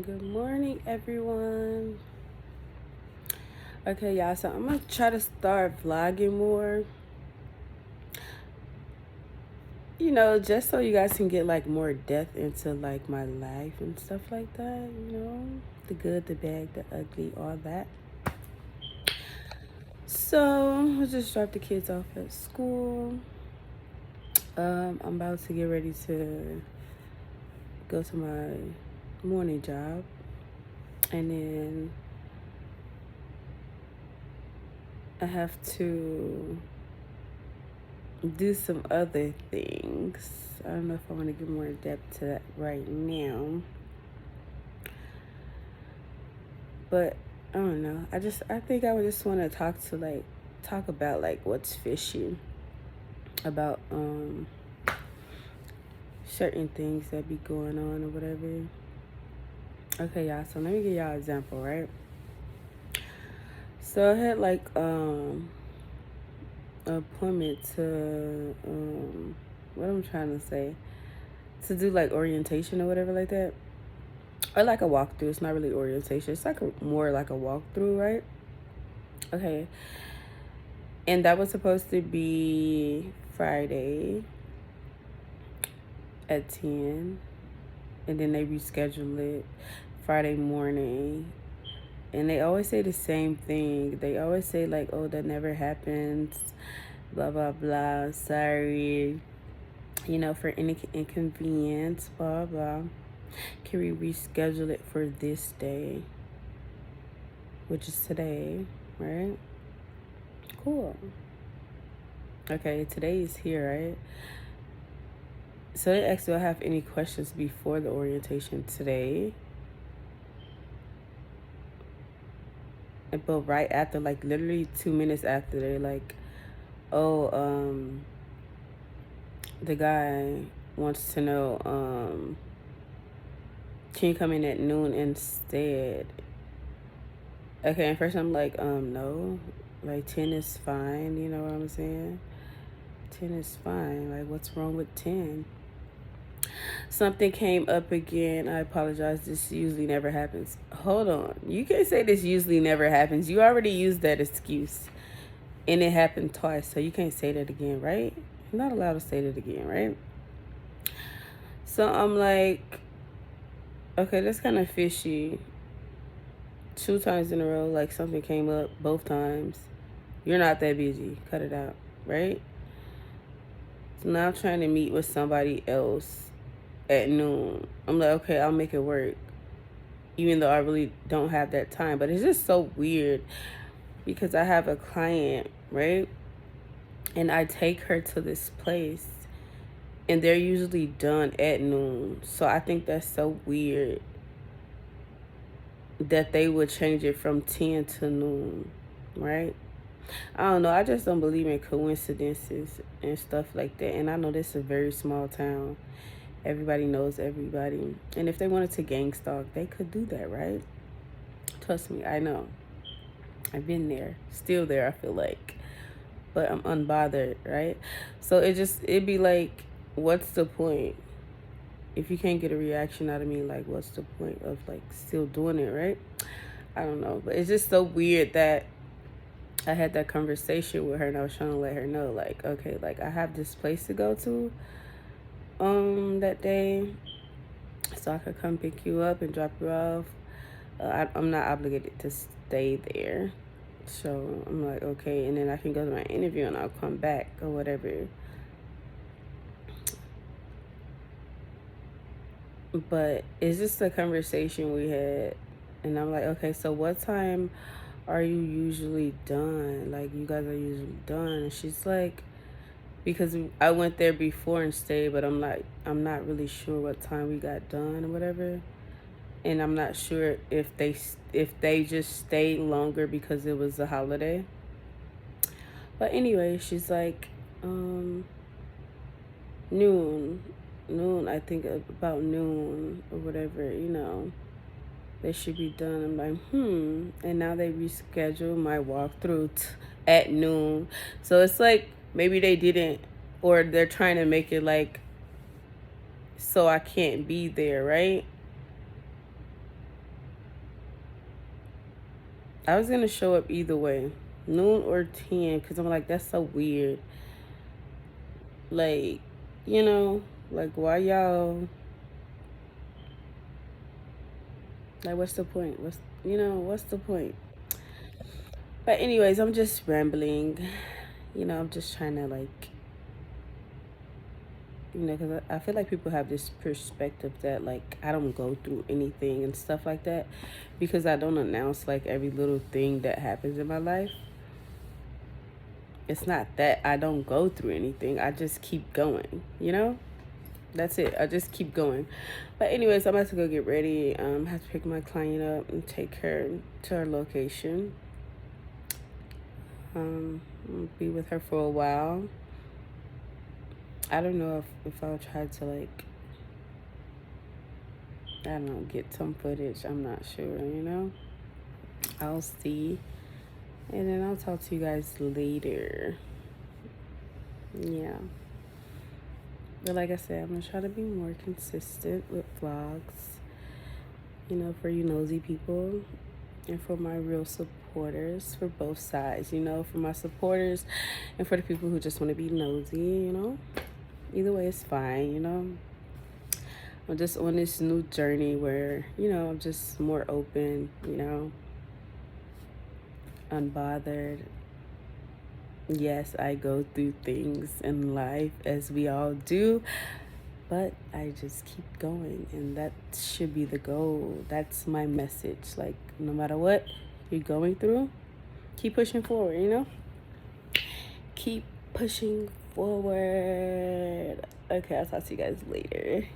Good morning, everyone. Okay, y'all, so I'm gonna try to start vlogging more. Just so you guys can get like more depth into like my life and stuff like that, the good, the bad, the ugly, all that. So I just dropped the kids off at school. I'm about to get ready to go to my morning job, and then I have to do some other things. I don't know if I want to get more depth to that right now. But I don't know. I think I would just want to talk about like what's fishy about certain things that be going on or whatever. Okay, y'all, so let me give y'all an example, right? So I had like an appointment to what I'm trying to say, to do like orientation or whatever like that, or like a walkthrough. It's not really orientation. It's like more like a walkthrough, right? Okay. And that was supposed to be Friday at 10. And then they rescheduled it Friday morning. And they always say the same thing. They always say like, oh, that never happens. Blah, blah, blah. Sorry. For any inconvenience. Blah, blah. Can we reschedule it for this day? Which is today, right? Cool. Okay, today is here, right? So they asked, do I have any questions before the orientation today? But right after, like literally 2 minutes after, they're like, oh, the guy wants to know, can you come in at noon instead? Okay, and first I'm like, no. Like 10 is fine, you know what I'm saying? 10 is fine. Like, what's wrong with 10? Something came up again. I apologize. This usually never happens. Hold on. You can't say this usually never happens. You already used that excuse. And it happened twice. So you can't say that again, right? You're not allowed to say that again, right? So I'm like, okay, that's kind of fishy. 2 times in a row, like something came up both times. You're not that busy. Cut it out, right? So now I'm trying to meet with somebody else at noon. I'm like, okay, I'll make it work, even though I really don't have that time. But it's just so weird because I have a client, right? And I take her to this place and they're usually done at noon. So I think that's so weird that they would change it from 10 to noon, right? I don't know. I just don't believe in coincidences and stuff like that. And I know this is a very small town. Everybody knows everybody. And if they wanted to gang stalk, they could do that, right? Trust me, I know. I've been there. Still there, I feel like. But I'm unbothered, right? So it'd be like, what's the point? If you can't get a reaction out of me, like, what's the point of like still doing it, right? I don't know. But it's just so weird that I had that conversation with her and I was trying to let her know, like, okay, like I have this place to go to that day, so I could come pick you up and drop you off. I'm not obligated to stay there. So I'm like, okay, and then I can go to my interview and I'll come back or whatever. But it's just a conversation we had. And I'm like, okay, so what time are you usually done? Like, you guys are usually done. And she's like, because I went there before and stayed, but I'm not really sure what time we got done or whatever. And I'm not sure if they just stayed longer because it was a holiday. But anyway, she's like, noon, noon. I think about noon or whatever. They should be done. I'm like, and now they reschedule my walkthrough at noon. So it's like maybe they didn't, or they're trying to make it like so I can't be there, right? I was gonna show up either way, noon or 10, because I'm like, that's so weird. Like, you know, like, why y'all, like, what's the point? What's the point? But, anyways, I'm just rambling. I'm just trying to, like, because I feel like people have this perspective that, like, I don't go through anything and stuff like that because I don't announce, like, every little thing that happens in my life. It's not that I don't go through anything. I just keep going. That's it. I just keep going. But anyways, I'm about to go get ready. Have to pick my client up and take her to her location. I'll be with her for a while. I don't know if I'll try to, like, I don't know, get some footage. I'm not sure. I'll see. And then I'll talk to you guys later. Yeah. But like I said, I'm going to try to be more consistent with vlogs, for you nosy people and for my real supporters, for both sides, for my supporters and for the people who just want to be nosy. Either way is fine. I'm just on this new journey where, I'm just more open, unbothered. Yes, I go through things in life as we all do, but I just keep going, and that should be the goal. That's my message. Like, no matter what you're going through, keep pushing forward. Keep pushing forward. Okay, I'll talk to you guys later.